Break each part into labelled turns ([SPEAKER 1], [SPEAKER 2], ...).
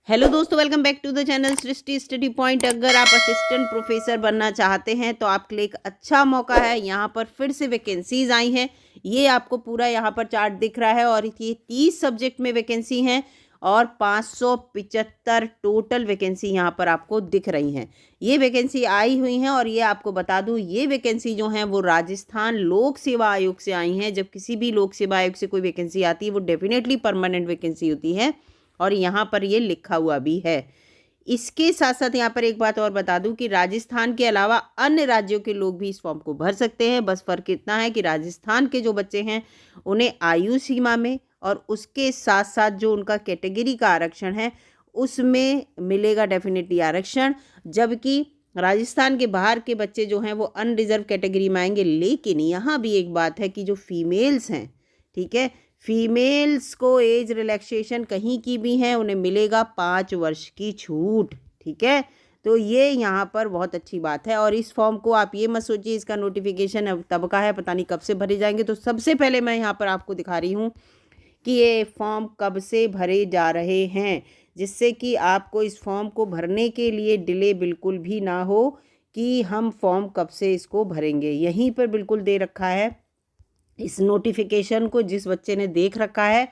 [SPEAKER 1] Hello दोस्तों, welcome back to the channel Srishti study point. अगर आप असिस्टेंट प्रोफेसर बनना चाहते हैं तो आपके लिए एक अच्छा मौका है। यहाँ पर फिर से वैकेंसीज आई हैं। ये आपको पूरा यहाँ पर चार्ट दिख रहा है और ये 30 सब्जेक्ट में वैकेंसी हैं और 575 टोटल वैकेंसी यहाँ पर आपको दिख रही हैं। ये वैकेंसी आई हुई हैं और ये आपको बता दूँ, ये वैकेंसी जो हैं वो राजस्थान लोक सेवा आयोग से आई हैं। जब किसी भी लोक सेवा आयोग से कोई वैकेंसी आती है वो डेफिनेटली परमानेंट वैकेंसी होती है और यहाँ पर ये लिखा हुआ भी है। इसके साथ साथ यहाँ पर एक बात और बता दूं कि राजस्थान के अलावा अन्य राज्यों के लोग भी इस फॉर्म को भर सकते हैं। बस फ़र्क इतना है कि राजस्थान के जो बच्चे हैं उन्हें आयु सीमा में और उसके साथ साथ जो उनका कैटेगरी का आरक्षण है उसमें मिलेगा डेफिनेटली आरक्षण, जबकि राजस्थान के बाहर के बच्चे जो हैं वो अनरिजर्व कैटेगरी में आएंगे। लेकिन यहाँ भी एक बात है कि जो फीमेल्स हैं, ठीक है, फीमेल्स को एज रिलैक्सेशन कहीं की भी है उन्हें मिलेगा 5 वर्ष की छूट। ठीक है, तो ये यहाँ पर बहुत अच्छी बात है। और इस फॉर्म को आप ये मत सोचिए इसका नोटिफिकेशन अब तब का है, पता नहीं कब से भरे जाएंगे। तो सबसे पहले मैं यहाँ पर आपको दिखा रही हूँ कि ये फॉर्म कब से भरे जा रहे हैं, जिससे कि आपको इस फॉर्म को भरने के लिए डिले बिल्कुल भी ना हो कि हम फॉर्म कब से इसको भरेंगे। यहीं पर बिल्कुल दे रखा है। इस नोटिफिकेशन को जिस बच्चे ने देख रखा है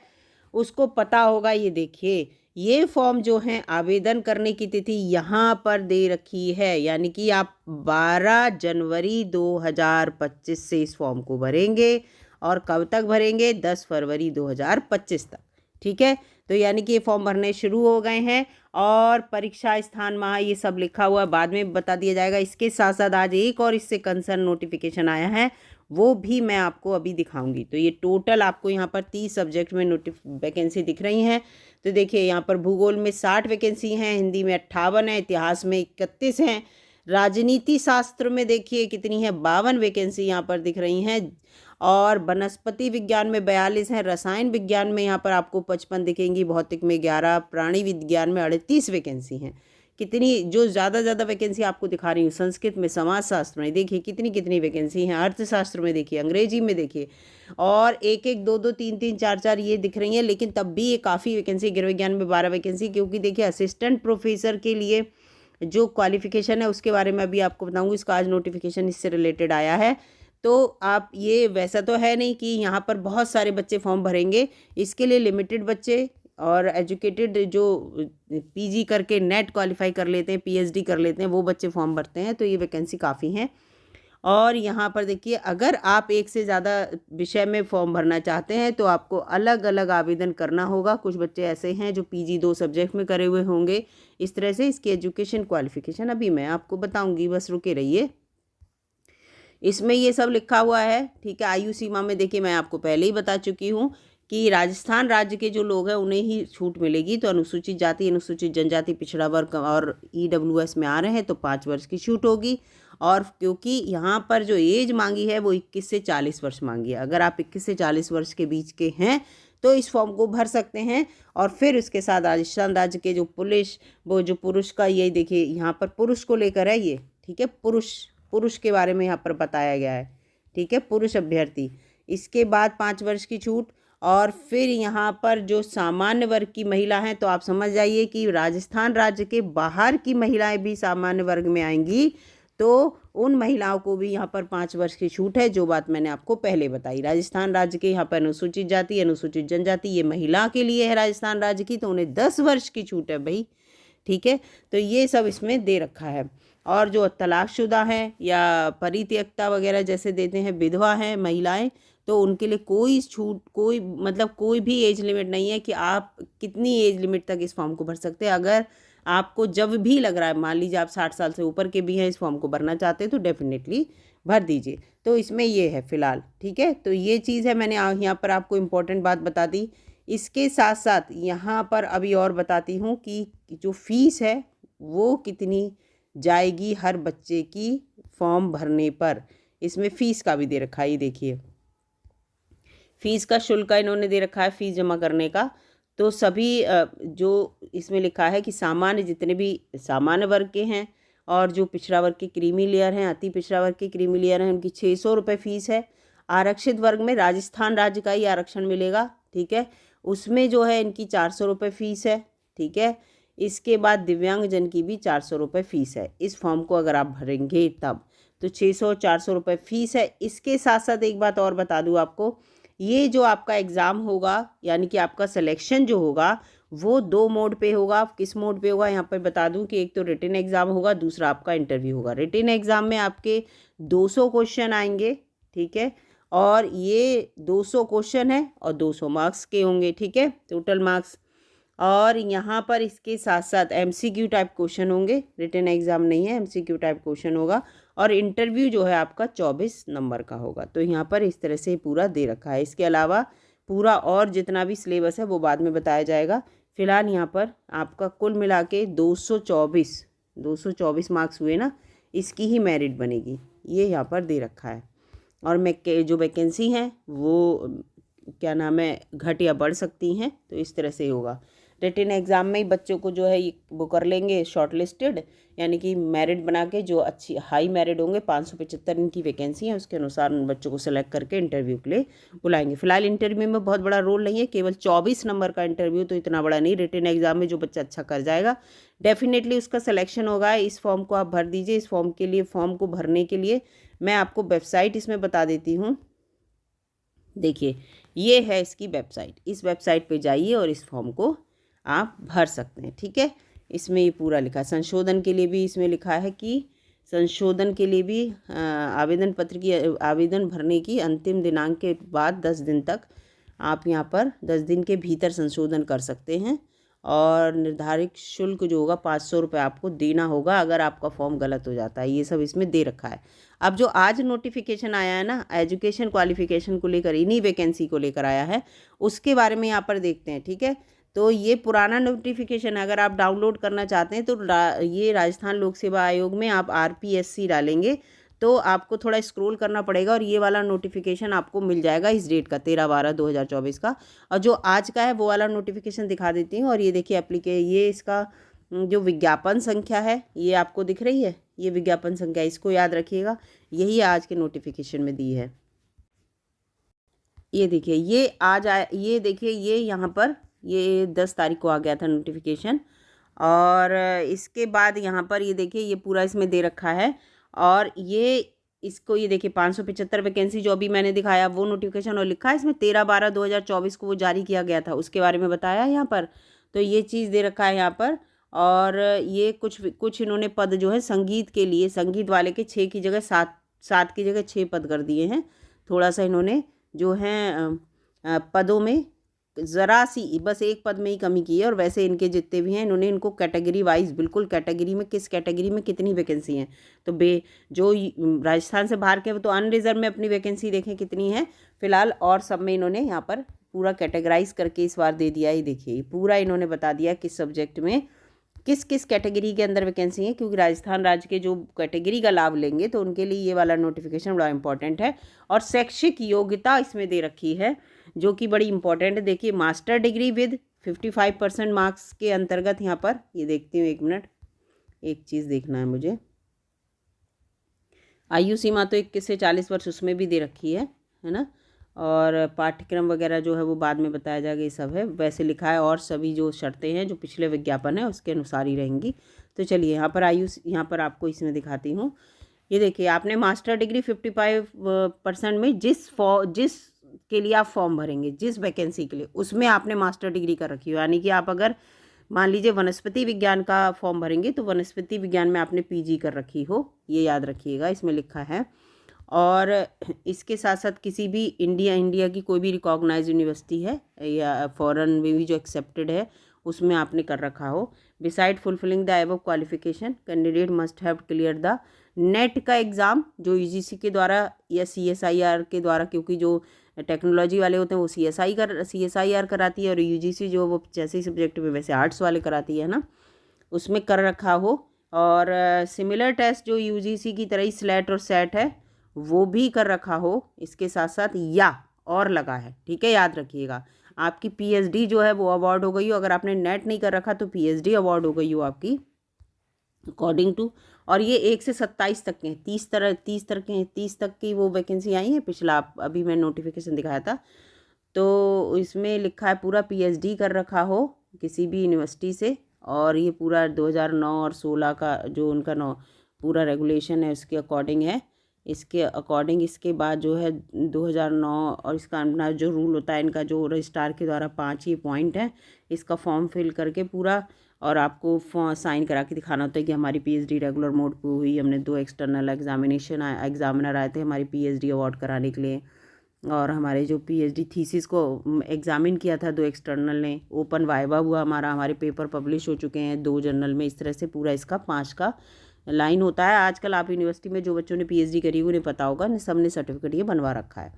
[SPEAKER 1] उसको पता होगा। ये देखिए, ये फॉर्म जो है आवेदन करने की तिथि यहाँ पर दे रखी है, यानी कि आप 12 जनवरी 2025 से इस फॉर्म को भरेंगे और कब तक भरेंगे, 10 फरवरी 2025 तक। ठीक है, तो यानी कि ये फॉर्म भरने शुरू हो गए हैं और परीक्षा स्थान माह ये सब लिखा हुआ है, बाद में बता दिया जाएगा। इसके साथ साथ आज एक और इससे कंसर्न नोटिफिकेशन आया है, वो भी मैं आपको अभी दिखाऊंगी। तो ये टोटल आपको यहाँ पर 30 सब्जेक्ट में वैकेंसी दिख रही हैं। तो देखिए, यहाँ पर भूगोल में 60 वैकेंसी हैं, हिंदी में 58 है, इतिहास में 31 हैं, राजनीति शास्त्र में देखिए कितनी है, 52 वैकेंसी यहाँ पर दिख रही हैं, और वनस्पति विज्ञान में 42 हैं, रसायन विज्ञान में यहाँ पर आपको 55 दिखेंगी, भौतिक में 11, प्राणी विज्ञान में 38 वैकेंसी हैं। कितनी जो ज़्यादा वैकेंसी आपको दिखा रही हूँ, संस्कृत में, समाजशास्त्र में देखिए कितनी वैकेंसी हैं, अर्थशास्त्र में देखिए, अंग्रेजी में देखिए, और एक एक दो दो तीन तीन चार चार ये दिख रही हैं। लेकिन तब भी ये काफ़ी वैकेंसी, गृह विज्ञान में 12 वैकेंसी, क्योंकि देखिए असिस्टेंट प्रोफेसर के लिए जो क्वालिफिकेशन है उसके बारे में अभी आपको बताऊँगी। इसका आज नोटिफिकेशन इससे रिलेटेड आया है। तो आप ये, वैसा तो है नहीं कि यहाँ पर बहुत सारे बच्चे फॉर्म भरेंगे, इसके लिए लिमिटेड बच्चे और एजुकेटेड जो पीजी करके नेट क्वालिफाई कर लेते हैं, पीएचडी कर लेते हैं, वो बच्चे फॉर्म भरते हैं। तो ये वैकेंसी काफ़ी हैं। और यहाँ पर देखिए, अगर आप एक से ज़्यादा विषय में फॉर्म भरना चाहते हैं तो आपको अलग अलग आवेदन करना होगा। कुछ बच्चे ऐसे हैं जो पीजी 2 सब्जेक्ट में करे हुए होंगे। इस तरह से इसकी एजुकेशन क्वालिफिकेशन अभी मैं आपको बताऊँगी, बस रुके रहिए। इसमें ये सब लिखा हुआ है। ठीक है, आयु सीमा में देखिए मैं आपको पहले ही बता चुकी हूँ कि राजस्थान राज्य के जो लोग हैं उन्हें ही छूट मिलेगी। तो अनुसूचित जाति, अनुसूचित जनजाति, पिछड़ा वर्ग और ईडब्ल्यूएस में आ रहे हैं तो 5 वर्ष की छूट होगी। और क्योंकि यहाँ पर जो एज मांगी है वो 21 से 40 वर्ष मांगी है, अगर आप 21 से 40 वर्ष के बीच के हैं तो इस फॉर्म को भर सकते हैं। और फिर उसके साथ राजस्थान राज्य के जो पुलिस, वो जो पुरुष का, ये देखिए यहाँ पर पुरुष को लेकर है ये। ठीक है, पुरुष के बारे में यहाँ पर बताया गया है। ठीक है, पुरुष अभ्यर्थी, इसके बाद 5 वर्ष की छूट। और फिर यहाँ पर जो सामान्य वर्ग की महिला हैं, तो आप समझ जाइए कि राजस्थान राज्य के बाहर की महिलाएं भी सामान्य वर्ग में आएंगी, तो उन महिलाओं को भी यहाँ पर 5 वर्ष की छूट है, जो बात मैंने आपको पहले बताई। राजस्थान राज्य के यहाँ पर अनुसूचित जाति, अनुसूचित जनजाति, ये महिला के लिए है राजस्थान राज्य की, तो उन्हें 10 वर्ष की छूट है भाई। ठीक है, तो ये सब इसमें दे रखा है। और जो तलाकशुदा हैं या परित्यक्ता वगैरह जैसे देते हैं, विधवा हैं महिलाएं, तो उनके लिए कोई छूट, कोई मतलब कोई भी एज लिमिट नहीं है कि आप कितनी एज लिमिट तक इस फॉर्म को भर सकते हैं। अगर आपको जब भी लग रहा है, मान लीजिए आप 60 साल से ऊपर के भी हैं, इस फॉर्म को भरना चाहते हैं तो डेफिनेटली भर दीजिए। तो इसमें ये है फ़िलहाल। ठीक है, तो ये चीज़ है, मैंने यहाँ पर आपको इम्पोर्टेंट बात बता दी। इसके साथ साथ यहाँ पर अभी और बताती हूँ कि जो फीस है वो कितनी जाएगी हर बच्चे की फॉर्म भरने पर। इसमें फ़ीस का भी दे रखा है, ये देखिए फ़ीस का शुल्क इन्होंने दे रखा है, फ़ीस जमा करने का। तो सभी जो इसमें लिखा है कि सामान्य, जितने भी सामान्य वर्ग के हैं और जो पिछड़ा वर्ग के क्रीमी लेयर हैं, अति पिछड़ा वर्ग के क्रीमी लेयर हैं, उनकी 600 रुपये फ़ीस है। आरक्षित वर्ग में राजस्थान राज्य का ही आरक्षण मिलेगा। ठीक है, उसमें जो है इनकी 400 रुपये फ़ीस है। ठीक है, इसके बाद दिव्यांगजन की भी 400 रुपये फ़ीस है। इस फॉर्म को अगर आप भरेंगे तब तो 600 400 रुपये फ़ीस है। इसके साथ साथ एक बात और बता दूँ आपको, ये जो आपका एग्ज़ाम होगा यानी कि आपका सिलेक्शन जो होगा वो 2 मोड पे होगा। किस मोड पे होगा यहाँ पर बता दूं कि एक तो रिटन एग्ज़ाम होगा, दूसरा आपका इंटरव्यू होगा। रिटन एग्ज़ाम में आपके 200 क्वेश्चन आएंगे, ठीक है, और ये 200 क्वेश्चन है और 200 मार्क्स के होंगे, ठीक है, टोटल मार्क्स। और यहाँ पर इसके साथ साथ एमसीक्यू टाइप क्वेश्चन होंगे, रिटन एग्ज़ाम नहीं है, एमसीक्यू टाइप क्वेश्चन होगा। और इंटरव्यू जो है आपका 24 नंबर का होगा। तो यहाँ पर इस तरह से पूरा दे रखा है। इसके अलावा पूरा और जितना भी सिलेबस है वो बाद में बताया जाएगा। फिलहाल यहाँ पर आपका कुल मिला के 224 मार्क्स हुए ना, इसकी ही मेरिट बनेगी, ये यहाँ पर दे रखा है। और जो वैकेंसी हैं वो क्या नाम है, घट या बढ़ सकती हैं, तो इस तरह से होगा। रिटन एग्ज़ाम में ही बच्चों को जो है वो कर लेंगे शॉर्ट लिस्टेड, यानी कि मेरिट बना के जो अच्छी हाई मेरिट होंगे, 575 इनकी वैकेंसी है, उसके अनुसार उन बच्चों को सेलेक्ट करके इंटरव्यू के लिए बुलाएंगे। फिलहाल इंटरव्यू में बहुत बड़ा रोल नहीं है, केवल 24 नंबर का इंटरव्यू, तो इतना बड़ा नहीं। रिटन एग्ज़ाम में जो बच्चा अच्छा कर जाएगा डेफिनेटली उसका सिलेक्शन होगा। इस फॉर्म को आप भर दीजिए। इस फॉर्म के लिए, फॉर्म को भरने के लिए मैं आपको वेबसाइट इसमें बता देती हूँ। देखिए ये है इसकी वेबसाइट, इस वेबसाइट पे जाइए और इस फॉर्म को आप भर सकते हैं, ठीक है। इसमें ये पूरा लिखा है। संशोधन के लिए भी इसमें लिखा है कि संशोधन के लिए भी आवेदन पत्र की आवेदन भरने की अंतिम दिनांक के बाद 10 दिन तक आप यहाँ पर 10 दिन के भीतर संशोधन कर सकते हैं। और निर्धारित शुल्क जो होगा 500 रुपये आपको देना होगा अगर आपका फॉर्म गलत हो जाता है। ये सब इसमें दे रखा है। अब जो आज नोटिफिकेशन आया है ना, एजुकेशन क्वालिफिकेशन को लेकर, इन्हीं वैकेंसी को लेकर आया है, उसके बारे में यहाँ पर देखते हैं, ठीक है। तो ये पुराना नोटिफिकेशन है, अगर आप डाउनलोड करना चाहते हैं तो ये राजस्थान लोक सेवा आयोग में आप RPSC डालेंगे तो आपको थोड़ा स्क्रॉल करना पड़ेगा और ये वाला नोटिफिकेशन आपको मिल जाएगा इस डेट का, 13/12/2024 का। और जो आज का है वो वाला नोटिफिकेशन दिखा देती हूँ। और ये देखिए ये इसका जो विज्ञापन संख्या है ये आपको दिख रही है, ये विज्ञापन संख्या, इसको याद रखिएगा, यही आज के नोटिफिकेशन में दी है। ये देखिए ये आज आया, ये देखिए ये यहाँ पर ये 10 तारीख को आ गया था नोटिफिकेशन। और इसके बाद यहाँ पर ये देखिए ये पूरा इसमें दे रखा है। और ये इसको ये देखिए 575 वैकेंसी जो अभी मैंने दिखाया वो नोटिफिकेशन, और लिखा है इसमें 13/12/2024 को वो जारी किया गया था, उसके बारे में बताया यहाँ पर। तो ये चीज़ दे रखा है यहाँ पर। और ये कुछ इन्होंने पद जो है संगीत के लिए, संगीत वाले के 6 की जगह 7 की जगह 6 पद कर दिए हैं। थोड़ा सा इन्होंने जो हैं पदों में ज़रा सी बस एक पद में ही कमी की है। और वैसे इनके जितने भी हैं इन्होंने इनको कैटेगरी वाइज, बिल्कुल कैटेगरी में किस कैटेगरी में कितनी वैकेंसी हैं, तो जो राजस्थान से बाहर के वो तो अनरिजर्व में अपनी वैकेंसी देखें कितनी है फिलहाल, और सब में इन्होंने यहाँ पर पूरा कैटेगराइज करके इस बार दे दिया है। देखिए पूरा इन्होंने बता दिया किस सब्जेक्ट में किस किस कैटेगरी के अंदर वैकेंसी है, क्योंकि राजस्थान राज्य के जो कैटेगरी का लाभ लेंगे तो उनके लिए ये वाला नोटिफिकेशन बड़ा इंपॉर्टेंट है। और शैक्षिक योग्यता इसमें दे रखी है जो कि बड़ी इंपॉर्टेंट है। देखिए मास्टर डिग्री विद 55% मार्क्स के अंतर्गत यहाँ पर ये देखती हूँ, एक मिनट, एक चीज़ देखना है मुझे। आयु सीमा तो 21 से 40 वर्ष उसमें भी दे रखी है ना। और पाठ्यक्रम वगैरह जो है वो बाद में बताया जाएगा, ये सब है वैसे लिखा है। और सभी जो शर्तें हैं जो पिछले विज्ञापन है उसके अनुसार ही रहेंगी। तो चलिए यहाँ पर यहाँ पर आपको इसमें दिखाती हूँ। ये देखिए आपने मास्टर डिग्री 55% में जिस के लिए आप फॉर्म भरेंगे, जिस वैकेंसी के लिए, उसमें आपने मास्टर डिग्री कर रखी हो। यानी कि आप अगर मान लीजिए वनस्पति विज्ञान का फॉर्म भरेंगे तो वनस्पति विज्ञान में आपने PG कर रखी हो, ये याद रखिएगा, इसमें लिखा है। और इसके साथ साथ किसी भी इंडिया की कोई भी रिकॉग्नाइज यूनिवर्सिटी है या फॉरेन में भी जो एक्सेप्टेड है उसमें आपने कर रखा हो। Beside fulfilling the above qualification candidate must have clear the net का एग्ज़ाम जो UGC के द्वारा या CSIR के द्वारा, क्योंकि जो टेक्नोलॉजी वाले होते हैं वो CSIR कराती है और UGC जो वो जैसे ही सब्जेक्ट में वैसे आर्ट्स वाले कराती है ना, उसमें कर रखा हो। और सिमिलर टेस्ट जो UGC की तरह ही स्लेट और सेट है वो भी कर रखा हो इसके साथ साथ, या और लगा है, ठीक है, याद रखिएगा। आपकी PhD जो है वो अवार्ड हो गई हो, अगर आपने नेट नहीं कर रखा तो PhD अवार्ड हो गई हो आपकी अकॉर्डिंग टू। और ये 1 से 27 तक के 30 तक की वो वैकेंसी आई है। पिछला अभी मैं नोटिफिकेशन दिखाया था तो इसमें लिखा है पूरा PhD कर रखा हो किसी भी यूनिवर्सिटी से और ये पूरा 2009 और 16 का जो उनका पूरा रेगुलेशन है उसके अकॉर्डिंग है। इसके अकॉर्डिंग इसके बाद जो है 2009 और इसका अपना जो रूल होता है, इनका जो रजिस्ट्रार के द्वारा 5 ही पॉइंट है, इसका फॉर्म फिल करके पूरा और आपको साइन करा के दिखाना होता है कि हमारी पीएचडी रेगुलर मोड पे हुई, हमने 2 एक्सटर्नल एग्जामिनर आए थे हमारी पीएचडी अवार्ड कराने के लिए, और हमारे जो पीएचडी थीसिस को एग्जामिन किया था 2 एक्सटर्नल ने, ओपन वाइवा हुआ हमारा, हमारे पेपर पब्लिश हो चुके हैं 2 जर्नल में। इस तरह से पूरा इसका 5 का लाइन होता है। आजकल आप यूनिवर्सिटी में जो बच्चों ने पीएचडी करी उन्हें पता होगा, सब ने सर्टिफिकेट ये बनवा रखा है।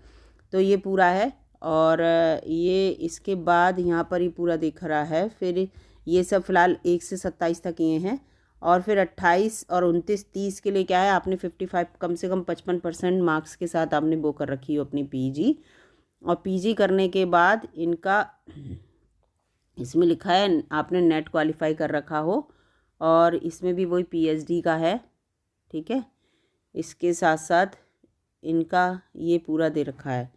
[SPEAKER 1] तो ये पूरा है, और ये इसके बाद यहाँ पर ये पूरा दिख रहा है। फिर ये सब फिलहाल 1 से 27 तक ये हैं, और फिर 28 और 29 30 के लिए क्या है, आपने 55 कम से कम 55% मार्क्स के साथ आपने वो कर रखी हो अपनी पीजी। और पीजी करने के बाद इनका इसमें लिखा है आपने नेट क्वालिफाई कर रखा हो, और इसमें भी वही पीएचडी का है, ठीक है। इसके साथ साथ इनका ये पूरा दे रखा है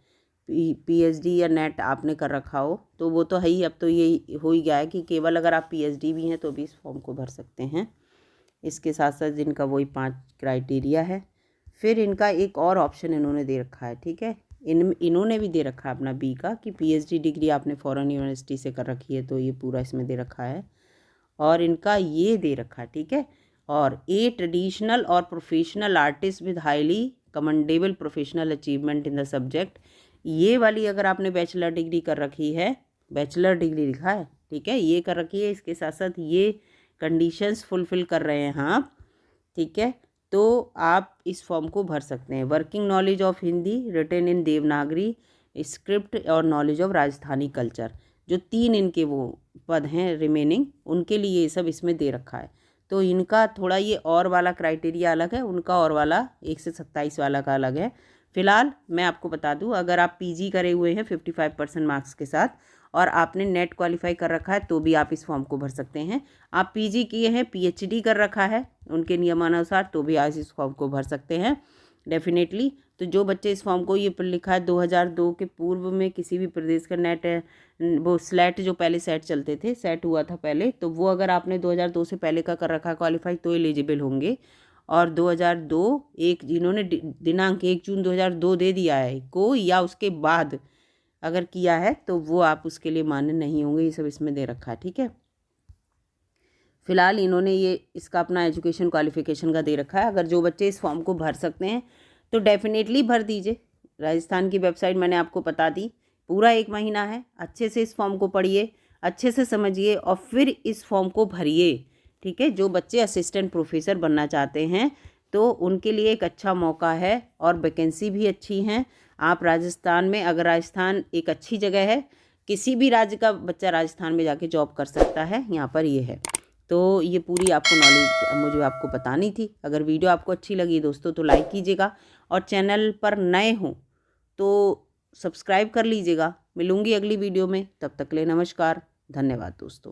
[SPEAKER 1] पीएचडी या नेट आपने कर रखा हो, तो वो तो है ही। अब तो ये हो ही गया है कि केवल अगर आप पीएचडी भी हैं तो भी इस फॉर्म को भर सकते हैं। इसके साथ साथ इनका वही 5 क्राइटेरिया है। फिर इनका एक और ऑप्शन इन्होंने दे रखा है, ठीक है। इन्होंने भी दे रखा है अपना बी का कि पीएचडी डिग्री आपने फॉरेन यूनिवर्सिटी से कर रखी है, तो ये पूरा इसमें दे रखा है। और इनका ये दे रखा है, ठीक है। और ए ट्रेडिशनल और professional artist with highly commendable professional achievement in the subject, ये वाली अगर आपने बैचलर डिग्री कर रखी है, बैचलर डिग्री लिखा है, ठीक है, ये कर रखी है, इसके साथ साथ ये कंडीशंस फुलफिल कर रहे हैं आप, ठीक है, तो आप इस फॉर्म को भर सकते हैं। Working knowledge of Hindi written in Devanagari script और नॉलेज ऑफ राजस्थानी कल्चर, जो 3 इनके वो पद हैं रिमेनिंग, उनके लिए ये सब इसमें दे रखा है। तो इनका थोड़ा ये और वाला क्राइटेरिया अलग है, उनका और वाला 1 से 27 वाला का अलग है। फिलहाल मैं आपको बता दूं, अगर आप पीजी करे हुए हैं 55% मार्क्स के साथ और आपने नेट क्वालिफाई कर रखा है तो भी आप इस फॉर्म को भर सकते हैं। आप पीजी किए हैं, पीएचडी कर रखा है उनके नियमानुसार, तो भी आज इस फॉर्म को भर सकते हैं डेफिनेटली। तो जो बच्चे इस फॉर्म को, ये पर लिखा है 2002 के पूर्व में किसी भी प्रदेश का नेट वो स्लेट, जो पहले सेट चलते थे, सेट हुआ था पहले, तो वो अगर आपने 2002 से पहले का कर रखा है क्वालिफाई तो एलिजिबल होंगे। और 2002 जिन्होंने दिनांक 1 जून 2002 दे दिया है को, या उसके बाद अगर किया है तो वो आप उसके लिए मान्य नहीं होंगे। ये सब इसमें दे रखा है, ठीक है। फिलहाल इन्होंने ये इसका अपना एजुकेशन क्वालिफिकेशन का दे रखा है। अगर जो बच्चे इस फॉर्म को भर सकते हैं तो डेफिनेटली भर दीजिए। राजस्थान की वेबसाइट मैंने आपको बता दी, पूरा 1 महीना है, अच्छे से इस फॉर्म को पढ़िए, अच्छे से समझिए और फिर इस फॉर्म को भरिए, ठीक है। जो बच्चे असिस्टेंट प्रोफेसर बनना चाहते हैं तो उनके लिए एक अच्छा मौका है, और वैकेंसी भी अच्छी हैं। आप राजस्थान में, अगर राजस्थान एक अच्छी जगह है, किसी भी राज्य का बच्चा राजस्थान में जाके जॉब कर सकता है, यहाँ पर ये है। तो ये पूरी आपको नॉलेज मुझे आपको बतानी थी। अगर वीडियो आपको अच्छी लगी दोस्तों तो लाइक कीजिएगा, और चैनल पर नए हों तो सब्सक्राइब कर लीजिएगा। मिलूंगी अगली वीडियो में, तब तक के लिए नमस्कार, धन्यवाद दोस्तों।